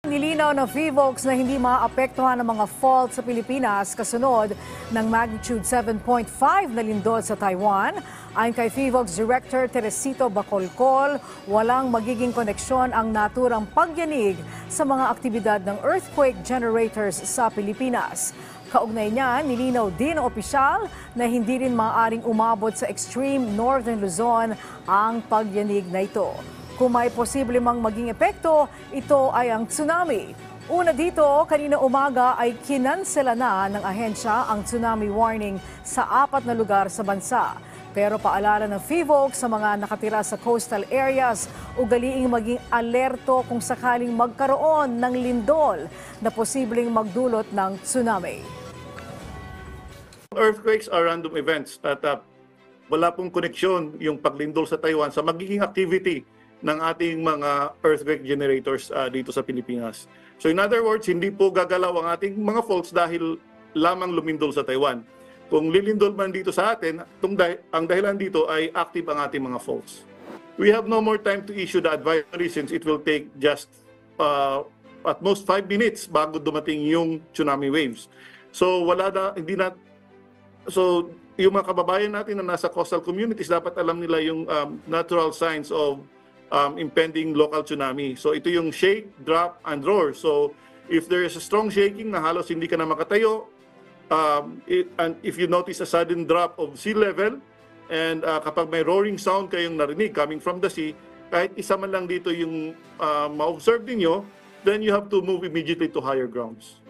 Nilinaw ng PHIVOLCS na hindi maapektuhan ng mga fault sa Pilipinas kasunod ng magnitude 7.5 na lindol sa Taiwan. Ayon kay PHIVOLCS Director Teresito Bacolcol, walang magiging koneksyon ang naturang pagyanig sa mga aktibidad ng earthquake generators sa Pilipinas. Kaugnay niya, nilinaw din ng opisyal na hindi rin maaaring umabot sa extreme northern Luzon ang pagyanig na ito. Kung may posible mang maging epekto, ito ay ang tsunami. Una dito, kanina umaga ay kinansela na ng ahensya ang tsunami warning sa 4 na lugar sa bansa. Pero paalala ng PHIVOLCS sa mga nakatira sa coastal areas, ugaliing maging alerto kung sakaling magkaroon ng lindol na posibleng magdulot ng tsunami. Earthquakes are random events at wala pong koneksyon yung paglindol sa Taiwan sa magiging activity ng ating mga earthquake generators dito sa Pilipinas. So in other words, hindi po gagalaw ang ating mga faults dahil lamang lumindol sa Taiwan. Kung lilindol man dito sa atin, ang dahilan dito ay active ang ating mga faults. We have no more time to issue the advisory since it will take just at most 5 minutes bago dumating yung tsunami waves. So So yung mga kababayan natin na nasa coastal communities, dapat alam nila yung natural signs of impending local tsunami. So ito yung shake, drop, and roar. So if there is a strong shaking na halos hindi ka na makatayo, and if you notice a sudden drop of sea level, and kapag may roaring sound kayong narinig coming from the sea, kahit isa man lang dito yung ma-observe ninyo, then you have to move immediately to higher grounds.